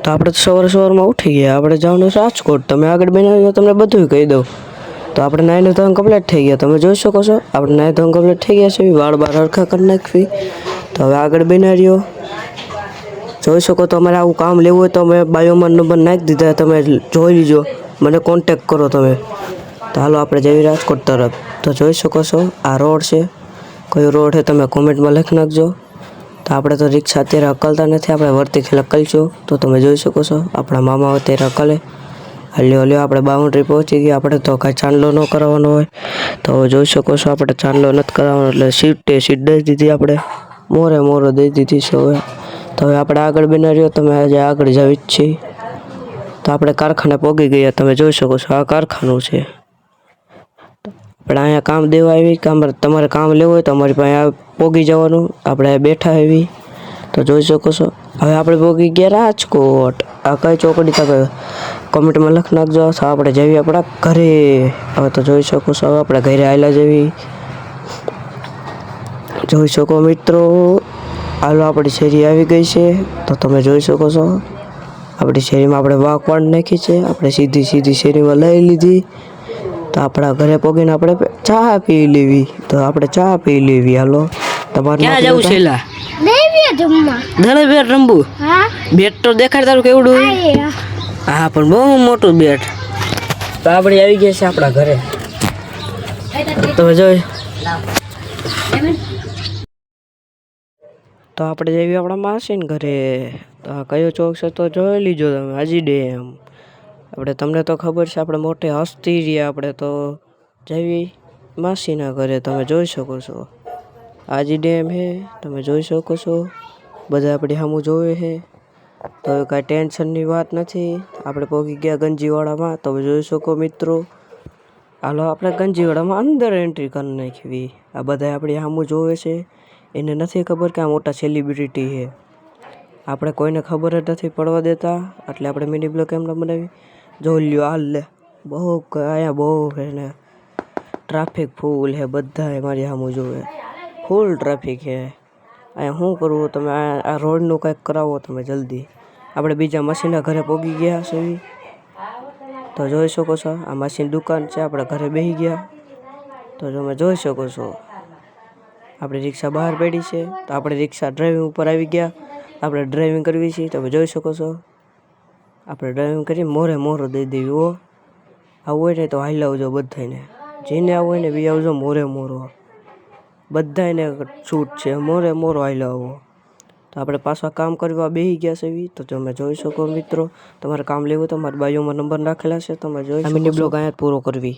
તો આપણે તો સવારમાં ઉઠી ગયા, આપણે જવાનું રાજકોટ. તમે આગળ બનાવ્યો તમને બધું કહી દઉં. તો આપણે નાઈને ધોઈને કમ્પ્લીટ થઈ ગયા, તમે જોઈ શકો છો. આપણે નાઈ ધોઈને કમ્પ્લીટ થઈ ગયા છે, વાળ બાર હરખા કરી નાખવી. તો હવે આગળ બનાવ્યો જોઈ શકો. તમારે આવું કામ લેવું હોય તો મેં બાયોમાં નંબર નાખી દીધા, તમે જોઈ લીજો, મને કોન્ટેક કરો તમે. તો હાલો આપણે જઈએ રાજકોટ તરફ. તો જોઈ શકો છો આ રોડ છે, કયો રોડ છે તમે કોમેન્ટમાં લખી નાખજો. તો આપણે તો રિક્ષા અત્યારે હકલતા નથી, આપણે વર્તી ખેલ હકલશું. તો તમે જોઈ શકો છો આપણા મામા અત્યારે હકલે. હલ્યો આપણે બાઉન્ડ્રી પહોંચી ગયા. આપણે તો કાંઈ ચાંદલો ન કરાવવાનો હોય, તો જોઈ શકો છો આપણે ચાંદલો નથી કરાવવાનો, એટલે સીટ દઈ દીધી, આપણે મોરો દઈ દીધી છે. હવે તો હવે આપણે આગળ બનાવ્યો, તમે આજે આગળ જાવી જ છીએ. તો આપણે કારખાને પહોંચી ગયા, તમે જોઈ શકો છો આ કારખાનું છે. આપણે અહીંયા કામ દેવા આવી, તમારે કામ લેવું હોય તો અમારી પાસે પહોંચી જવાનું. આપણે બેઠા આવી તો જોઈ શકો છો. હવે આપણે પહોંચી ગયા રાજકોટ. આ કઈ ચોકડી તમે કોમેન્ટમાં લખી નાખજો. તો આપણે જઈએ આપણા ઘરે. હવે તો જોઈ શકો છો આપણે ઘરે આવેલા જેવી જોઈ શકો મિત્રો. હાલો આપણી શેરી આવી ગઈ છે. તો તમે જોઈ શકો છો આપણી શેરીમાં આપણે વાઘ પાડી નાખી છે. આપણે સીધી શેરીમાં લઈ લીધી. તો આપણા ઘરે પહોંચીને આપણે ચા પી લેવી. તો આપણે ચા પી લેવી. હાલો તમારે ક્યાં જવું છે? બેટ રમવું? બેટ તો દેખાડ તારું કેવડું. હા પણ બહુ મોટું બેટ. તો આપણે આવી ગયા છે આપણા ઘરે. તમે જોઈ તો આપણે જઈએ આપણા માસીને ઘરે. તો આ કયો ચોક છે તો જોઈ લીજો તમે. હાજી ડેમ. આપણે તમને તો ખબર છે આપણે મોટે હસ્તી રહ્યા. આપણે તો જઈએ માસીના ઘરે. તમે જોઈ શકો છો હાજી ડેમ હે, તમે જોઈ શકો છો. બધા આપણી સામું જોવે છે. તો કાંઈ ટેન્શનની વાત નથી. આપણે પહોંચી ગયા ગંજીવાડામાં. તમે જોઈ શકો મિત્રો. હાલો આપણે ગંજીવાડામાં અંદર એન્ટ્રી કરી નાખવી. આ બધા આપણી સામું જોવે છે. એને નથી ખબર કે આ મોટા સેલિબ્રિટી છે. આપણે કોઈને ખબર જ નથી પડવા દેતા, એટલે આપણે મિની બ્લોગ એમને બનાવી. જોઈ લ્યો હાલ લે બહુ અહીંયા બહુ છે ને ટ્રાફિક ફૂલ છે. બધા મારી સામું જોવે, ફૂલ ટ્રાફિક છે અહીંયા. શું કરવું તમે આ રોડનું કંઈક કરાવો તમે જલ્દી. આપણે બીજા માસીના ઘરે પહોંચી ગયા છે. તો જોઈ શકો છો આ માસીની દુકાન છે. આપણે ઘરે બેસી ગયા. તો તમે જોઈ શકો છો આપણી રિક્ષા બહાર પડી છે. તો આપણે રિક્ષા ડ્રાઇવિંગ ઉપર આવી ગયા. આપણે ડ્રાઇવિંગ કરવી છે. તમે જોઈ શકો છો આપણે ડ્રાઇવિંગ કરી મોરો દઈ દેવી. હો આવું હોય ને તો હાલ આવજો બધાને. જેને આવું હોય ને બી આવજો મોરો. બધાને છૂટ છે, મોરો હાલ આવો. તો આપણે પાછા કામ કરવા બેસી ગયા છે. તો તમે જોઈ શકો મિત્રો. તમારે કામ લેવું તો મારા બાયોમાં નંબર નાખેલા છે. તમે જોઈ મિની બ્લોગ અહીંયા જ પૂરો કરવી.